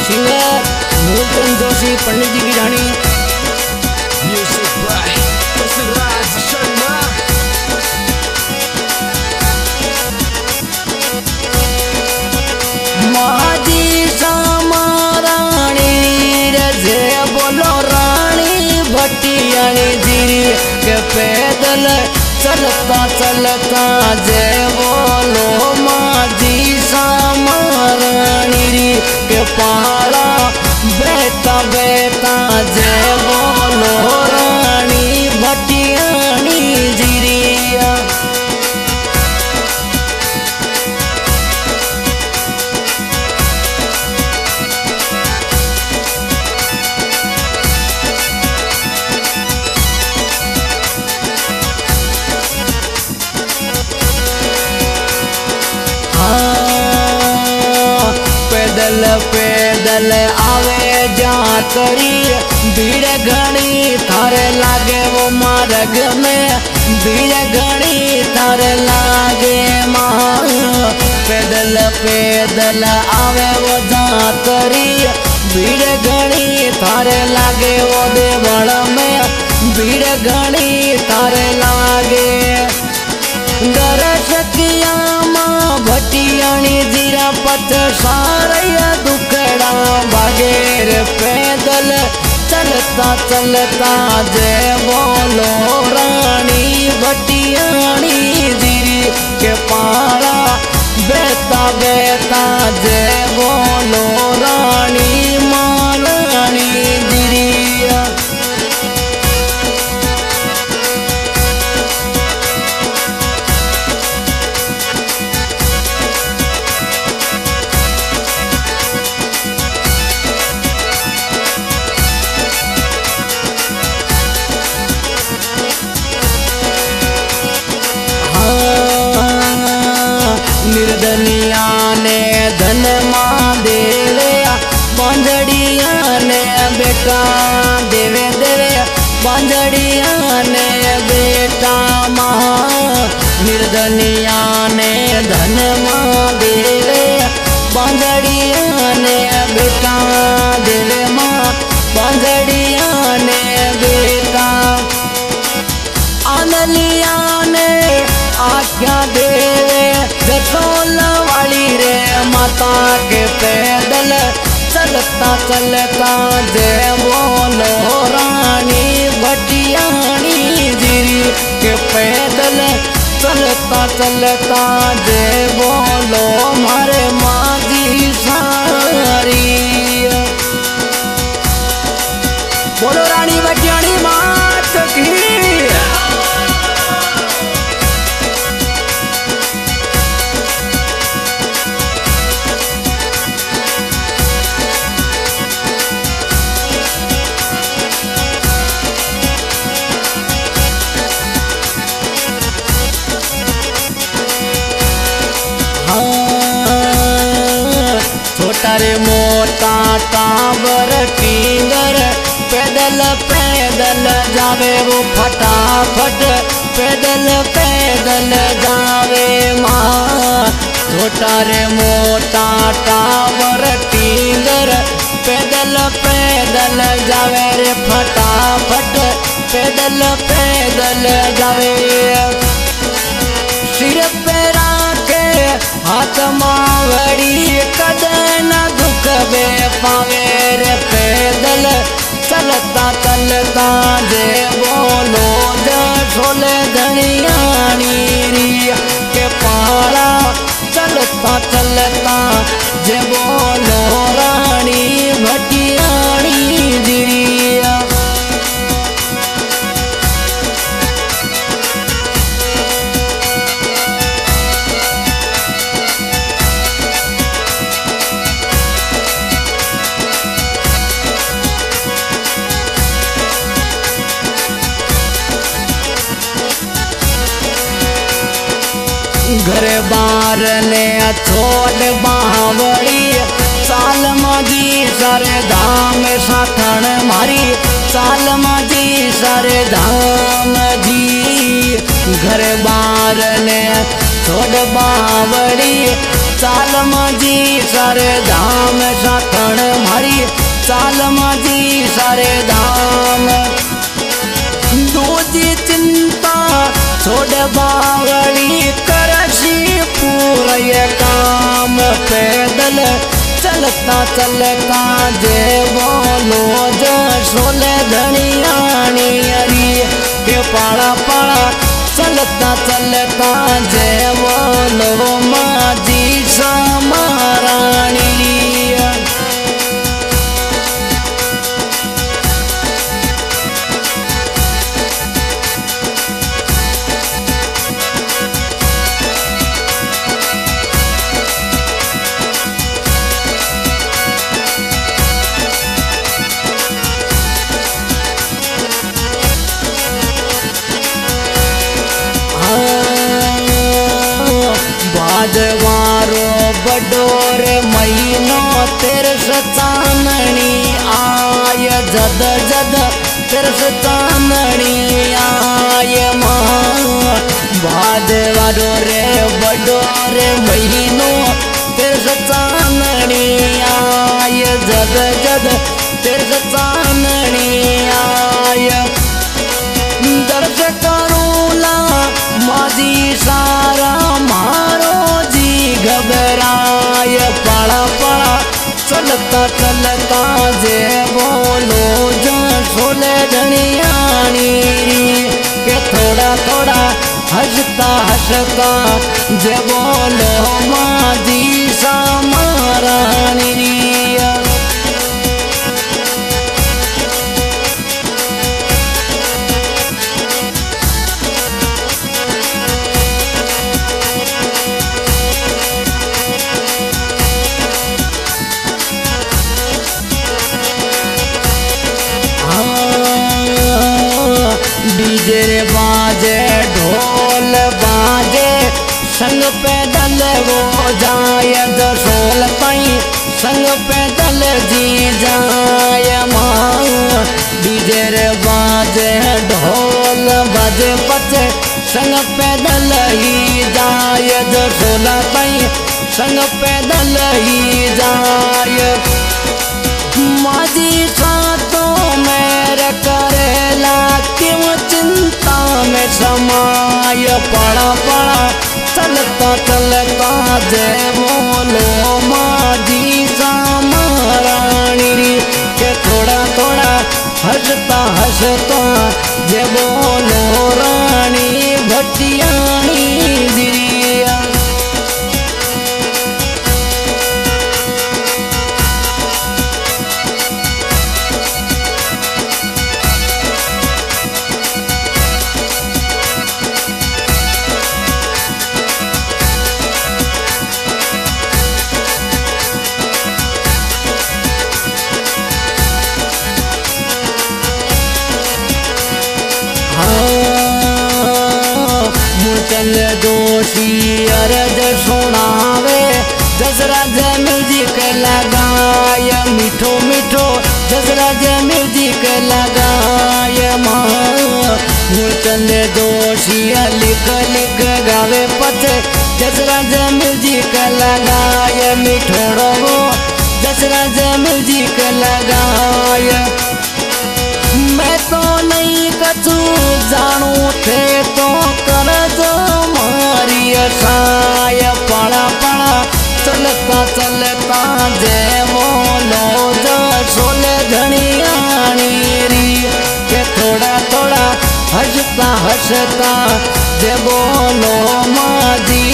Singer Moolchand Joshi पंडित जी की रानी music by Raj Sharma. माजी समाराणी रजे बोलो रानी भटियाणी जीरी के पैदल चलता चलता जय बोलो माजी समाराणी री के पारा बेता बेता जय बोलो रानी भटियाणी जीरिया। पैदल पैदल आवे जातरी भीड़ घनी थारे लागे वो मार्ग में भीड़ घनी थारे लागे माँ। पैदल पैदल आवे वो जातरी भीड़ घनी थारे लागे वो देवल में भीड़ घनी थारे लागे। दर्शकिया माँ भटियाणी जीरा पथ सारया दुखड़ा बागेर पैदल चलता चलता जय बोलो रानी भटियाणी जीरी के पारा बेता बेता जय बोलो रानी माँ रानी जीरिया। निर्धनिया ने धन माँ देवे बांझड़िया ने बेटा देवे देवे बांझड़िया ने बेटा माँ। निर्धनिया ने धन माँ देवे बांझड़िया ने बेटा देवे माँ बांझड़िया ने बेटा। आनलिया ने आज्ञा देवे रसोल वाली रे माता के पैदल चलता चलता जय बोलो रानी भटियाणी जीरी के पैदल चलता चलता जय बोलो मारे माजी सारी। बोलो रानी भटियाणी मात की। छोटा रे मोटा टावर टिंगर पैदल पैदल जावे वो फटाफट पैदल पैदल जावे माँ। छोटा रे मोटा टावर टिंगर पैदल पैदल जावे रे फटाफट पैदल पैदल जावे। सिर पे राखे हाथ मावड़ी कदन दुख बे पावे रे पैदल चलता चलता जय बोलो जसोले धनियाणी रिया के पारा चलता चलता जय बोलो रानी भटियाणी जिरिया। घर बार ने छोड़ बावड़ी साल माजी सारे धाम साथण मारी साल माजी सारे धाम जी। घर बार ने छोड़ बावड़ी साल माजी सारे धाम साथण मारी सारे धाम दूजी चिंता छोड़ बावड़ी करशी पूरा ये काम पैदल चलता चलता जे बोलो जो सोले धनियाणी अरी के पाड़ा पाड़ा चलता चलता जे बोलो माजी समाराणी भादवारो बडोर महीनो तेरस चांदनी आय जद जद तेरस चांदनी आय माँ भादवारो रे बडोर महीनो तेरस चांदनी आय जद जद तेरस चांदनी आय दर्श करूला माजी सारा मारो जी घबराय पड़ा पड़ा चलता चलता जे बोलो जो सोले धनियाणी के थोड़ा थोड़ा हंसता हंसता जे बोलो माजी समारानी डीजे रे बाजे ढोल बाजे संग पैदल वो जाय दसोल पाई संग पैदल जी जाय माँ डीजे रे बाजे ढोल बाजे पचे संग पैदल ही जाय दसोल पाई संग पैदल ही जाय माजी सातों मेरे करेला क्यों चिंता में समाय पड़ा पड़ा चलता चलता जय बोलो माजी समारानी के थोड़ा थोड़ा हंसता हंसता जय बोलो रानी भटियानी दिरिया चल दोषी अरज सुनावे जसराज म्यूजिक लगाय मीठो मीठो जसराज म्यूजिक लगाय माँ चल दोषी लिख लिख गावे पचे जसराज म्यूजिक लगाय मीठो जसराज म्यूजिक लगाय मैं तो नहीं कछु जानू थे तो कर जो मारी साय पड़ा पड़ा चलता चलता जय बोलो जो सोले धनियाणी के थोड़ा थोड़ा हंसता हंसता जय बोलो माजी